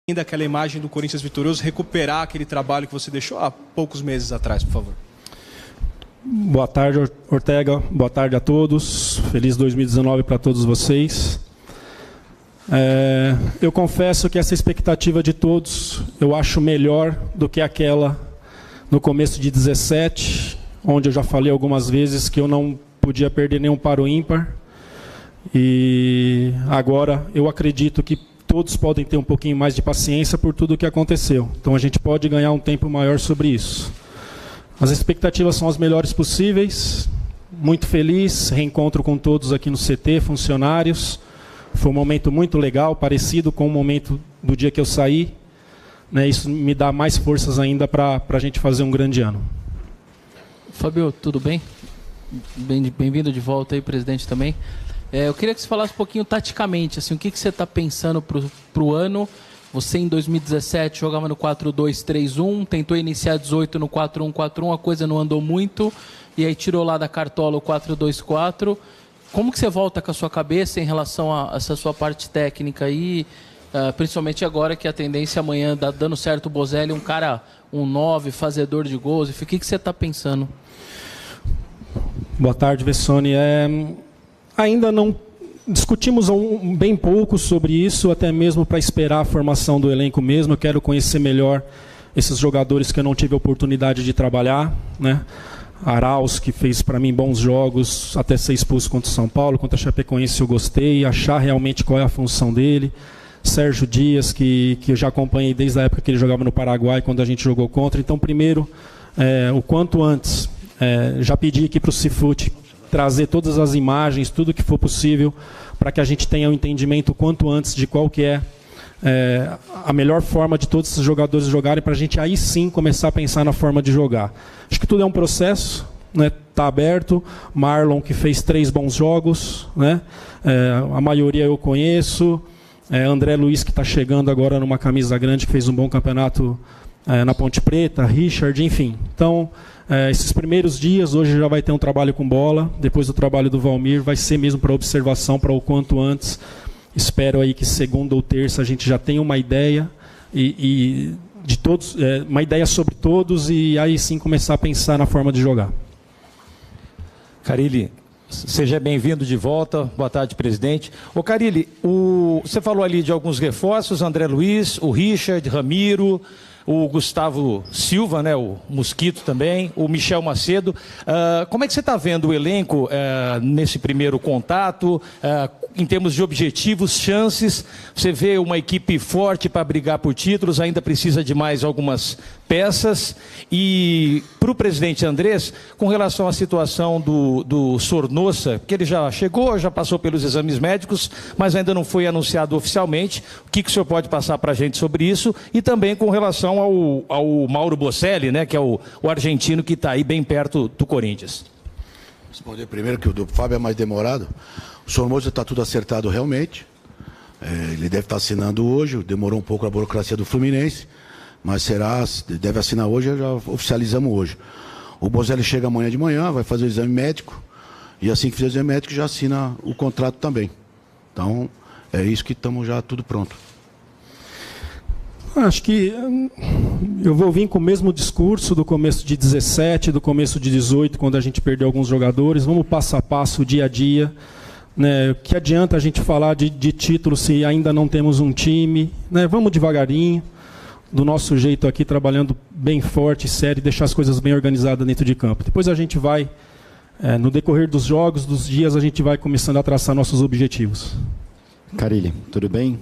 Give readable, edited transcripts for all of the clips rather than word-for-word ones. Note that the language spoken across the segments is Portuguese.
ainda aquela imagem do Corinthians vitorioso, recuperar aquele trabalho que você deixou há poucos meses atrás, por favor. Boa tarde, Ortega. Boa tarde a todos. Feliz 2019 para todos vocês. Eu confesso que essa expectativa de todos eu acho melhor do que aquela no começo de 17, onde eu já falei algumas vezes que eu não podia perder nenhum par ou ímpar. E agora eu acredito que todos podem ter um pouquinho mais de paciência por tudo o que aconteceu. Então a gente pode ganhar um tempo maior sobre isso. As expectativas são as melhores possíveis. Muito feliz, reencontro com todos aqui no CT, funcionários. Foi um momento muito legal, parecido com o momento do dia que eu saí. Isso me dá mais forças ainda para a gente fazer um grande ano. Fábio, tudo bem? Bem-vindo de volta aí, presidente também. Eu queria que você falasse um pouquinho taticamente, assim, o que você está pensando para o ano. Você em 2017 jogava no 4-2-3-1, tentou iniciar 18 no 4-1-4-1, a coisa não andou muito, e aí tirou lá da cartola o 4-2-4. Como que você volta com a sua cabeça em relação a essa sua parte técnica aí, principalmente agora que a tendência amanhã, dando certo o Bozelli, um cara, um 9, fazedor de gols, o que você está pensando? Boa tarde, Vessone. Ainda não discutimos bem pouco sobre isso, até mesmo para esperar a formação do elenco mesmo. Eu quero conhecer melhor esses jogadores que eu não tive a oportunidade de trabalhar, né? Arauz, que fez para mim bons jogos, até ser expulso contra o São Paulo, contra a Chapecoense eu gostei, achar realmente qual é a função dele. Sérgio Dias, que eu já acompanhei desde a época que ele jogava no Paraguai, quando a gente jogou contra. Então, primeiro, o quanto antes, já pedi aqui para o Cifute trazer todas as imagens, tudo que for possível, para que a gente tenha um entendimento o quanto antes de qual que é a melhor forma de todos esses jogadores jogarem, para a gente aí sim começar a pensar na forma de jogar. Acho que tudo é um processo, né? Tá aberto. Marlon, que fez 3 bons jogos, né? A maioria eu conheço. André Luiz, que está chegando agora numa camisa grande, que fez um bom campeonato na Ponte Preta, Richard, enfim. Então, esses primeiros dias, hoje já vai ter um trabalho com bola, depois do trabalho do Valmir, vai ser mesmo para observação, para o quanto antes. Espero aí que segunda ou terça a gente já tenha uma ideia e de todos, uma ideia sobre todos, e aí sim começar a pensar na forma de jogar. Carilli, seja bem-vindo de volta. Boa tarde, presidente. Ô Carilli, você falou ali de alguns reforços, André Luiz, o Richard, Ramiro, o Gustavo Silva, né, o Mosquito também, o Michel Macedo. Como é que você está vendo o elenco nesse primeiro contato, em termos de objetivos, chances? Você vê uma equipe forte para brigar por títulos, ainda precisa de mais algumas peças? E para o presidente Andrés, com relação à situação do Sornosa, que ele já chegou, já passou pelos exames médicos, mas ainda não foi anunciado oficialmente, o que o senhor pode passar para a gente sobre isso? E também com relação ao Mauro Bocelli, né, que é o argentino que está aí bem perto do Corinthians. Responder primeiro, que o do Fábio é mais demorado. O Sornosa está tudo acertado realmente. Ele deve estar assinando hoje, demorou um pouco a burocracia do Fluminense, mas deve assinar hoje, já oficializamos hoje. O Bozelli chega amanhã de manhã, vai fazer o exame médico, e assim que fizer o exame médico já assina o contrato também. Então, é isso que estamos já tudo pronto. Acho que eu vou vir com o mesmo discurso do começo de 17, do começo de 18, quando a gente perdeu alguns jogadores. Vamos passo a passo, dia a dia. Né? Que adianta a gente falar de título se ainda não temos um time? Né? Vamos devagarinho, do nosso jeito aqui, trabalhando bem forte, sério, deixar as coisas bem organizadas dentro de campo. Depois a gente vai, no decorrer dos jogos, dos dias, a gente vai começando a traçar nossos objetivos. Carilli, tudo bem?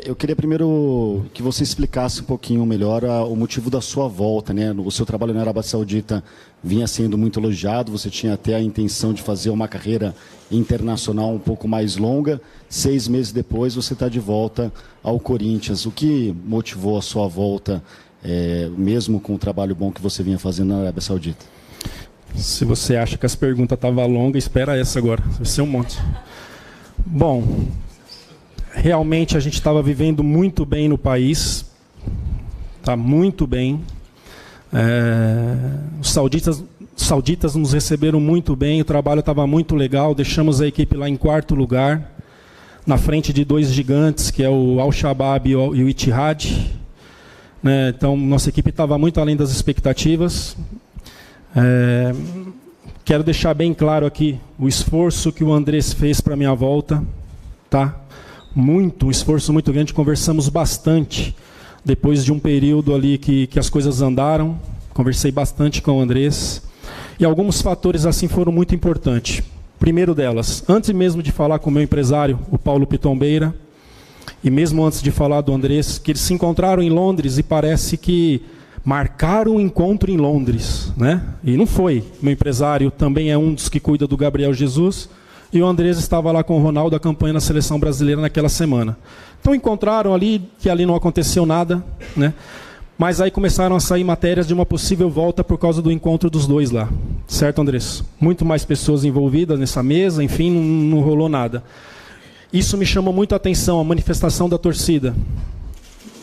Eu queria primeiro que você explicasse um pouquinho melhor o motivo da sua volta, né? O seu trabalho na Arábia Saudita vinha sendo muito elogiado, você tinha até a intenção de fazer uma carreira internacional um pouco mais longa. 6 meses depois você está de volta ao Corinthians. O que motivou a sua volta, mesmo com o trabalho bom que você vinha fazendo na Arábia Saudita? Se você acha que as perguntas estavam longas, espera essa agora, vai ser um monte. Bom, realmente a gente estava vivendo muito bem no país, tá muito bem. Os sauditas nos receberam muito bem, o trabalho estava muito legal, deixamos a equipe lá em 4º lugar. na frente de dois gigantes, que é o Al-Shabaab e o Ittihad. Né? Então, nossa equipe estava muito além das expectativas. Quero deixar bem claro aqui o esforço que o Andrés fez para a minha volta. Tá? Um esforço muito grande. Conversamos bastante depois de um período ali que as coisas andaram. Conversei bastante com o Andrés. E alguns fatores assim foram muito importantes. Primeiro delas, antes mesmo de falar com o meu empresário, o Paulo Pitombeira, e mesmo antes de falar do Andrés, que eles se encontraram em Londres e parece que marcaram um encontro em Londres, né? E não foi. Meu empresário também é um dos que cuida do Gabriel Jesus, e o Andrés estava lá com o Ronaldo, acompanhando na seleção brasileira naquela semana. Então encontraram ali, que ali não aconteceu nada, né? Mas aí começaram a sair matérias de uma possível volta por causa do encontro dos dois lá. Certo, Andrés? Muito mais pessoas envolvidas nessa mesa, enfim, não rolou nada. Isso me chamou muito a atenção, a manifestação da torcida.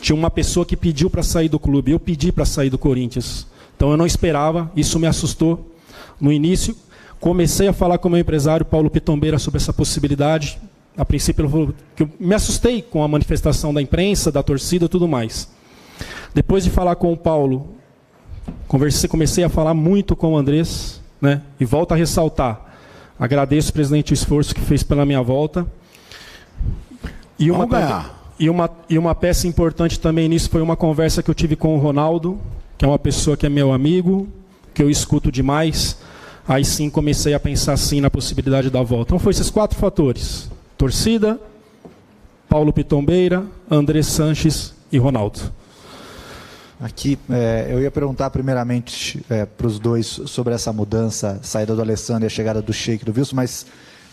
Tinha uma pessoa que pediu para sair do clube, eu pedi para sair do Corinthians. Então eu não esperava, isso me assustou no início. Comecei a falar com o meu empresário, Paulo Pitombeira, sobre essa possibilidade. A princípio, eu me assustei com a manifestação da imprensa, da torcida e tudo mais. Depois de falar com o Paulo, comecei a falar muito com o Andrés, né? E volto a ressaltar, agradeço, presidente, o esforço que fez pela minha volta. E uma peça importante também nisso foi uma conversa que eu tive com o Ronaldo, que é uma pessoa que é meu amigo, que eu escuto demais. Aí sim comecei a pensar sim na possibilidade da volta. Então foram esses 4 fatores: torcida, Paulo Pitombeira, Andrés Sanches e Ronaldo. Aqui, eu ia perguntar primeiramente para os dois sobre essa mudança, saída do Alessandro e a chegada do Sheik, do Wilson, mas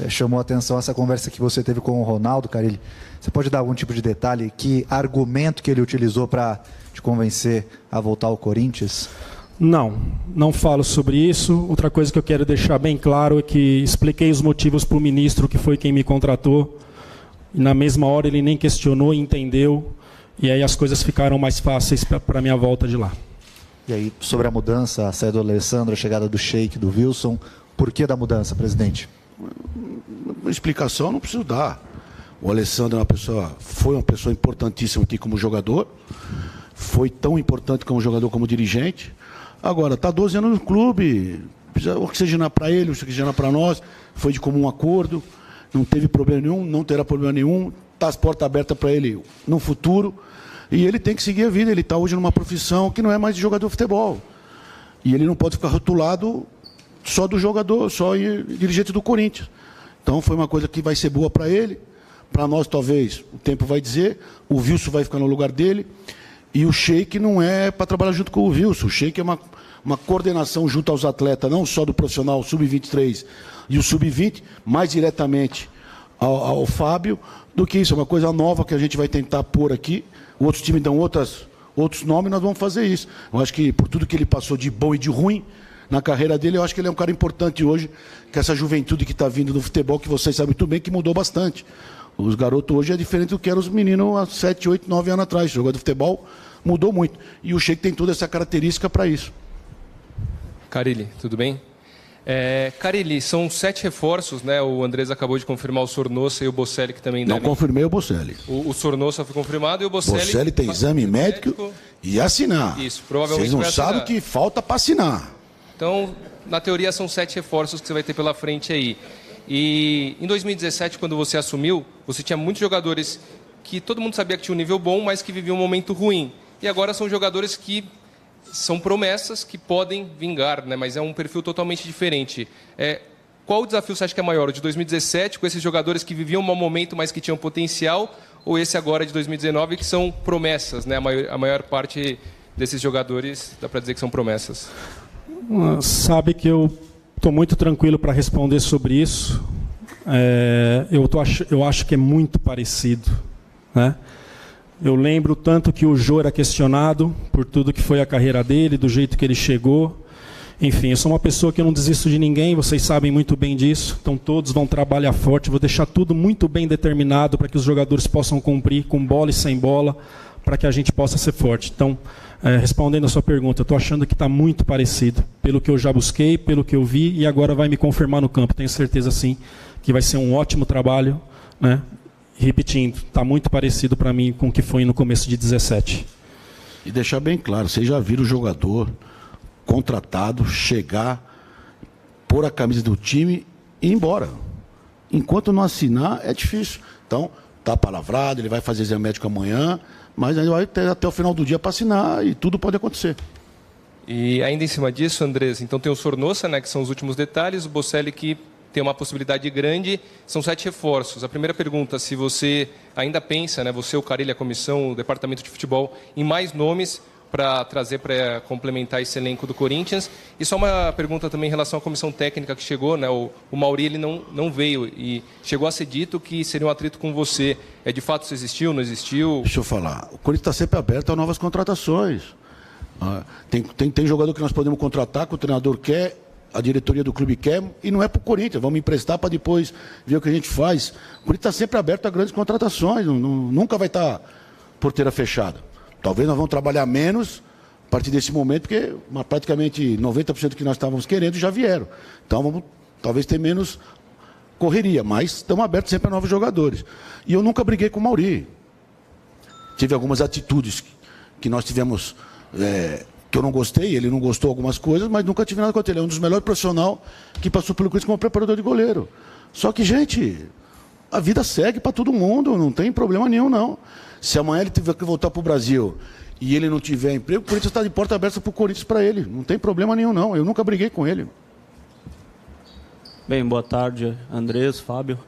chamou a atenção essa conversa que você teve com o Ronaldo, Carille. Você pode dar algum tipo de detalhe? Que argumento que ele utilizou para te convencer a voltar ao Corinthians? Não falo sobre isso. Outra coisa que eu quero deixar bem claro é que expliquei os motivos para o ministro, que foi quem me contratou. E na mesma hora ele nem questionou e entendeu. E aí as coisas ficaram mais fáceis para a minha volta de lá. E aí, sobre a mudança, a saída do Alessandro, a chegada do Sheik, do Wilson, por que da mudança, presidente? Uma explicação não preciso dar. O Alessandro foi uma pessoa importantíssima aqui como jogador, foi tão importante como jogador como dirigente. Agora, está 12 anos no clube, precisa oxigenar para ele, oxigenar para nós, foi de comum acordo, não teve problema nenhum, não terá problema nenhum, está as portas abertas para ele no futuro. E ele tem que seguir a vida, ele está hoje numa profissão que não é mais de jogador de futebol. E ele não pode ficar rotulado só do jogador, só dirigente do Corinthians. Então foi uma coisa que vai ser boa para ele, para nós talvez, o tempo vai dizer, o Wilson vai ficar no lugar dele, e o Sheik não é para trabalhar junto com o Wilson, o Sheik é uma coordenação junto aos atletas, não só do profissional Sub-23 e o Sub-20, mais diretamente ao Fábio, do que isso, é uma coisa nova que a gente vai tentar pôr aqui. Outros times dão outros nomes, nós vamos fazer isso. Eu acho que por tudo que ele passou de bom e de ruim na carreira dele, eu acho que ele é um cara importante hoje, que essa juventude que está vindo do futebol, que vocês sabem muito bem que mudou bastante. Os garotos hoje é diferente do que eram os meninos há 7, 8, 9 anos atrás. O jogador de futebol mudou muito. E o Sheik tem toda essa característica para isso. Carille, tudo bem? Carille, são 7 reforços, né? O Andrés acabou de confirmar o Sornosa e o Bocelli, que também Não confirmei o Bocelli. O Sornosa foi confirmado e o Bocelli... Bocelli tem exame médico e assinar. Isso, provavelmente. Vocês não sabem o que falta para assinar. Então, na teoria, são 7 reforços que você vai ter pela frente aí. E em 2017, quando você assumiu, você tinha muitos jogadores que todo mundo sabia que tinha um nível bom, mas que viviam um momento ruim. E agora são jogadores que são promessas que podem vingar, né? Mas é um perfil totalmente diferente. Qual o desafio você acha que é maior? O de 2017, com esses jogadores que viviam um mau momento, mas que tinham potencial, ou esse agora de 2019, que são promessas, né? A maior parte desses jogadores, dá para dizer que são promessas. Sabe que eu estou muito tranquilo para responder sobre isso. Eu acho que é muito parecido, né? Eu lembro tanto que o Jô era questionado por tudo que foi a carreira dele, do jeito que ele chegou. Enfim, eu sou uma pessoa que eu não desisto de ninguém, vocês sabem muito bem disso. Então todos vão trabalhar forte, vou deixar tudo muito bem determinado para que os jogadores possam cumprir com bola e sem bola, para que a gente possa ser forte. Então, respondendo a sua pergunta, eu estou achando que está muito parecido, pelo que eu já busquei, pelo que eu vi, e agora vai me confirmar no campo. Tenho certeza, sim, que vai ser um ótimo trabalho, né? repetindo, está muito parecido para mim com o que foi no começo de 17. E deixar bem claro, vocês já viram o jogador contratado chegar, pôr a camisa do time e ir embora. Enquanto não assinar, é difícil. Então, está palavrado, ele vai fazer exame médico amanhã, mas aí vai ter até o final do dia para assinar e tudo pode acontecer. E ainda em cima disso, Andrés, então tem o Sornosa, né, que são os últimos detalhes, o Bocelli que tem uma possibilidade grande, são 7 reforços. A primeira pergunta, se você ainda pensa, né, você, o Carille, a comissão, o departamento de futebol, em mais nomes para trazer, para complementar esse elenco do Corinthians. E só uma pergunta também em relação à comissão técnica que chegou, né, o Mauri, ele não veio e chegou a ser dito que seria um atrito com você. De fato isso existiu, não existiu? Deixa eu falar, o Corinthians está sempre aberto a novas contratações. Tem jogador que nós podemos contratar, que o treinador quer, a diretoria do clube quer, e não é para o Corinthians, vamos emprestar para depois ver o que a gente faz. O Corinthians está sempre aberto a grandes contratações, nunca vai estar porteira fechada. Talvez nós vamos trabalhar menos a partir desse momento, porque praticamente 90% do que nós estávamos querendo já vieram. Então vamos talvez ter menos correria, mas estamos abertos sempre a novos jogadores. E eu nunca briguei com o Mauri. Tive algumas atitudes que nós tivemos, que eu não gostei, ele não gostou de algumas coisas, mas nunca tive nada contra ele. É um dos melhores profissionais que passou pelo Corinthians como preparador de goleiro. Só que, gente, a vida segue para todo mundo, não tem problema nenhum, não. Se amanhã ele tiver que voltar para o Brasil e ele não tiver emprego, o Corinthians está de porta aberta para o Corinthians para ele. Não tem problema nenhum, não. Eu nunca briguei com ele. Bem, boa tarde, Andrés, Fábio.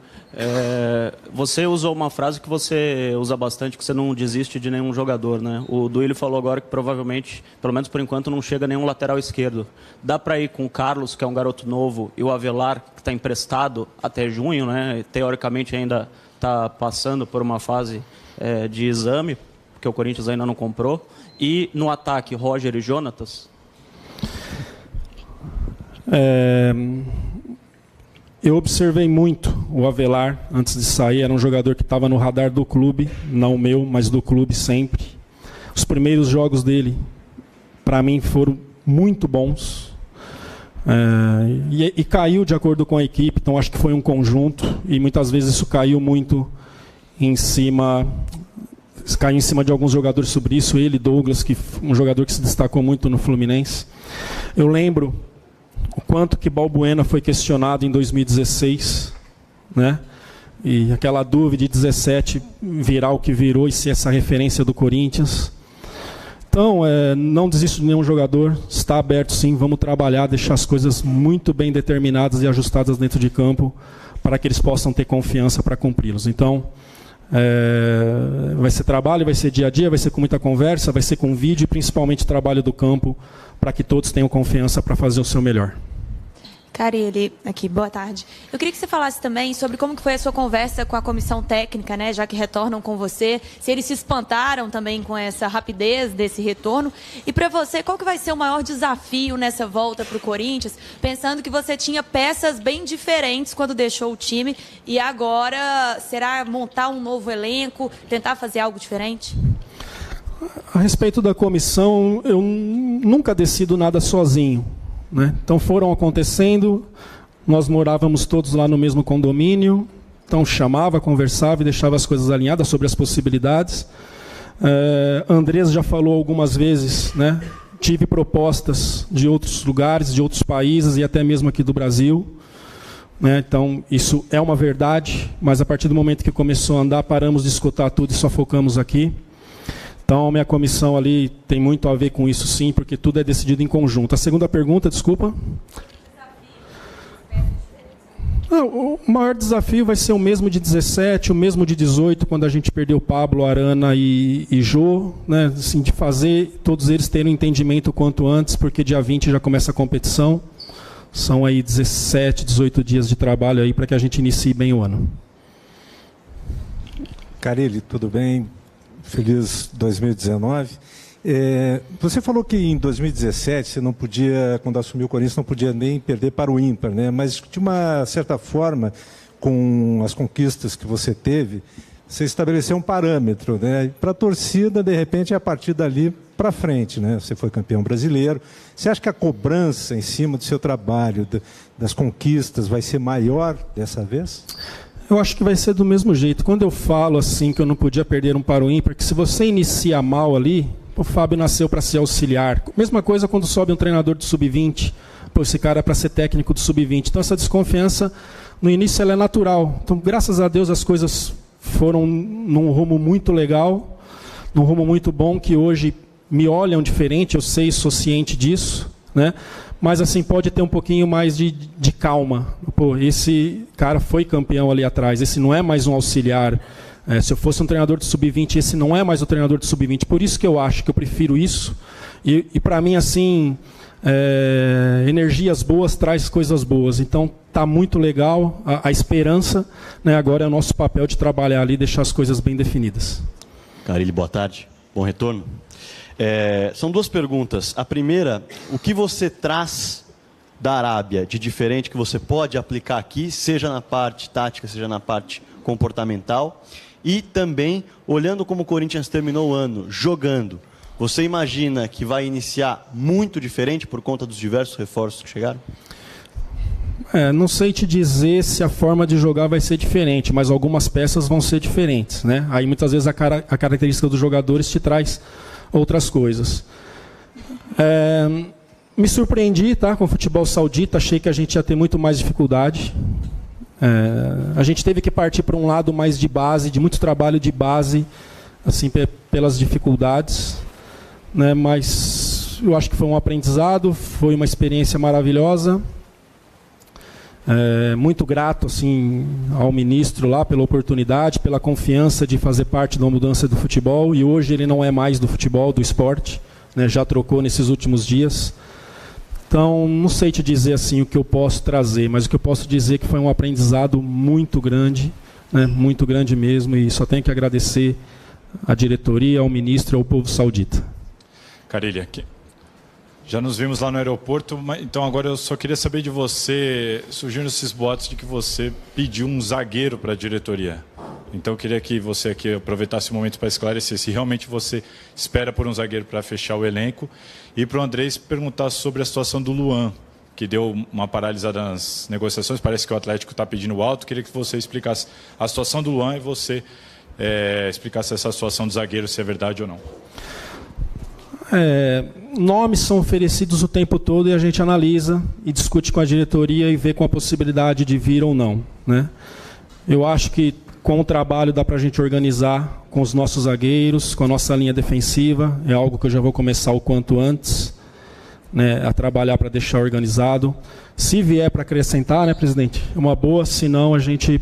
Você usou uma frase que você usa bastante, que você não desiste de nenhum jogador, né? O Duílio falou agora que provavelmente, pelo menos por enquanto, não chega nenhum lateral esquerdo. Dá para ir com o Carlos, que é um garoto novo, e o Avelar, que está emprestado até junho, né? Teoricamente ainda está passando por uma fase de exame, porque o Corinthians ainda não comprou. E no ataque, Roger e Jonatas? Eu observei muito o Avelar antes de sair. Era um jogador que estava no radar do clube, não meu, mas do clube sempre. Os primeiros jogos dele, para mim, foram muito bons. E caiu de acordo com a equipe, então acho que foi um conjunto. E muitas vezes isso caiu muito em cima de alguns jogadores sobre isso. Ele, Douglas, que um jogador que se destacou muito no Fluminense. Eu lembro o quanto que Balbuena foi questionado em 2016, né? E aquela dúvida de 17 virar o que virou e ser essa referência do Corinthians. Então, não desisto de nenhum jogador, está aberto sim, vamos trabalhar, deixar as coisas muito bem determinadas e ajustadas dentro de campo para que eles possam ter confiança para cumpri-los. Então, vai ser trabalho, vai ser dia a dia, vai ser com muita conversa, vai ser com vídeo e principalmente trabalho do campo para que todos tenham confiança para fazer o seu melhor. Carille, aqui, boa tarde. Eu queria que você falasse também sobre como que foi a sua conversa com a comissão técnica, né, já que retornam com você, se eles se espantaram também com essa rapidez desse retorno. E para você, qual que vai ser o maior desafio nessa volta para o Corinthians, pensando que você tinha peças bem diferentes quando deixou o time e agora será montar um novo elenco, tentar fazer algo diferente? A respeito da comissão, eu nunca decido nada sozinho, né? Então foram acontecendo, nós morávamos todos lá no mesmo condomínio, então chamava, conversava e deixava as coisas alinhadas sobre as possibilidades. Andrés já falou algumas vezes, né? Tive propostas de outros lugares, de outros países e até mesmo aqui do Brasil, né? Então isso é uma verdade, mas a partir do momento que começou a andar, paramos de escutar tudo e só focamos aqui. Então, a minha comissão ali tem muito a ver com isso, sim, porque tudo é decidido em conjunto. A segunda pergunta, desculpa. O maior desafio vai ser o mesmo de 17, o mesmo de 18, quando a gente perdeu Pablo, Arana e Jô, né? Assim, de fazer todos eles terem um entendimento o quanto antes, porque dia 20 já começa a competição. São aí 17, 18 dias de trabalho aí para que a gente inicie bem o ano. Carille, tudo bem? Feliz 2019. Você falou que em 2017 você não podia, quando assumiu o Corinthians, não podia nem perder para o ímpar, né? Mas de uma certa forma, com as conquistas que você teve, você estabeleceu um parâmetro, né? Para a torcida, de repente, é a partir dali para frente, né? Você foi campeão brasileiro. Você acha que a cobrança em cima do seu trabalho, das conquistas, vai ser maior dessa vez? Eu acho que vai ser do mesmo jeito. Quando eu falo assim que eu não podia perder um para o ímpar, que se você inicia mal ali, o Fábio nasceu para ser auxiliar. Mesma coisa quando sobe um treinador do sub-20, esse cara é para ser técnico do sub-20. Então essa desconfiança, no início, ela é natural. Então, graças a Deus, as coisas foram num rumo muito legal, num rumo muito bom, que hoje me olham diferente, eu sou ciente disso, né? Mas assim, pode ter um pouquinho mais de calma. Pô, esse cara foi campeão ali atrás, esse não é mais um auxiliar. Se eu fosse um treinador de sub-20, esse não é mais o treinador de sub-20. Por isso que eu acho que eu prefiro isso. E para mim, assim, energias boas traz coisas boas. Então, tá muito legal a esperança, né? Agora é o nosso papel de trabalhar ali e deixar as coisas bem definidas. Carille, boa tarde. Bom retorno. São duas perguntas. A primeira, o que você traz da Arábia de diferente que você pode aplicar aqui, seja na parte tática, seja na parte comportamental? E também, olhando como o Corinthians terminou o ano, jogando, você imagina que vai iniciar muito diferente por conta dos diversos reforços que chegaram? Não sei te dizer se a forma de jogar vai ser diferente, mas algumas peças vão ser diferentes, né? Aí muitas vezes a característica dos jogadores te traz outras coisas. Me surpreendi, tá, com o futebol saudita, achei que a gente ia ter muito mais dificuldade. A gente teve que partir para um lado mais de base, de muito trabalho de base, assim, pelas dificuldades, né? Mas eu acho que foi um aprendizado, foi uma experiência maravilhosa. Muito grato assim, ao ministro lá pela oportunidade, pela confiança de fazer parte da mudança do futebol, e hoje ele não é mais do futebol, do esporte, né? Já trocou nesses últimos dias. Então, não sei te dizer assim o que eu posso trazer, mas o que eu posso dizer é que foi um aprendizado muito grande, né? Muito grande mesmo, e só tenho que agradecer à diretoria, ao ministro e ao povo saudita. Carille, já nos vimos lá no aeroporto, então agora eu só queria saber de você, surgiram esses boatos de que você pediu um zagueiro para a diretoria. Então eu queria que você aqui aproveitasse o momento para esclarecer se realmente você espera por um zagueiro para fechar o elenco. E para o Andrés perguntar sobre a situação do Luan, que deu uma paralisada nas negociações, parece que o Atlético está pedindo alto. Queria que você explicasse a situação do Luan e você explicasse essa situação do zagueiro, se é verdade ou não. Nomes são oferecidos o tempo todo e a gente analisa e discute com a diretoria e vê com a possibilidade de vir ou não, né? Eu acho que com o trabalho dá para a gente organizar com os nossos zagueiros, com a nossa linha defensiva. É algo que eu já vou começar o quanto antes, né, a trabalhar para deixar organizado. Se vier para acrescentar, né, presidente, é uma boa. Se não, a gente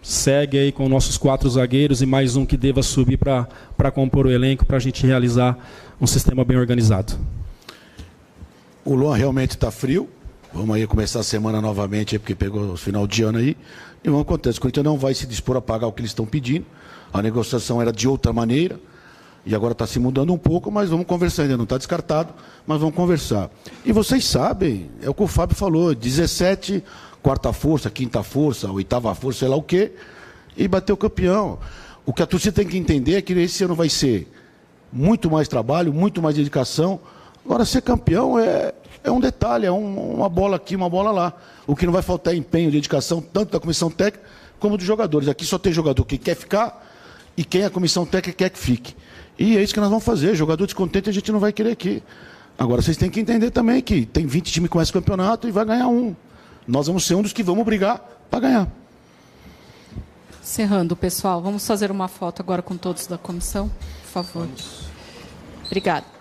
segue aí com nossos 4 zagueiros e mais um que deva subir para compor o elenco, para a gente realizar um sistema bem organizado. O Luan realmente está frio. Vamos aí começar a semana novamente, porque pegou o final de ano aí. E não acontece, o Corinthians não vai se dispor a pagar o que eles estão pedindo. A negociação era de outra maneira. E agora está se mudando um pouco, mas vamos conversar. Ainda não está descartado, mas vamos conversar. E vocês sabem, é o que o Fábio falou, 17, quarta força, quinta força, oitava força, sei lá o quê, e bateu campeão. O que a torcida tem que entender é que esse ano vai ser muito mais trabalho, muito mais dedicação. Agora, ser campeão é um detalhe, é uma bola aqui, uma bola lá. O que não vai faltar é empenho, dedicação, tanto da comissão técnica como dos jogadores. Aqui só tem jogador que quer ficar e quem a comissão técnica quer que fique. E é isso que nós vamos fazer. Jogador descontente a gente não vai querer aqui. Agora, vocês têm que entender também que tem 20 times que começam o campeonato e vai ganhar um. Nós vamos ser um dos que vamos brigar para ganhar. Encerrando, pessoal. Vamos fazer uma foto agora com todos da comissão, por favor. Obrigada.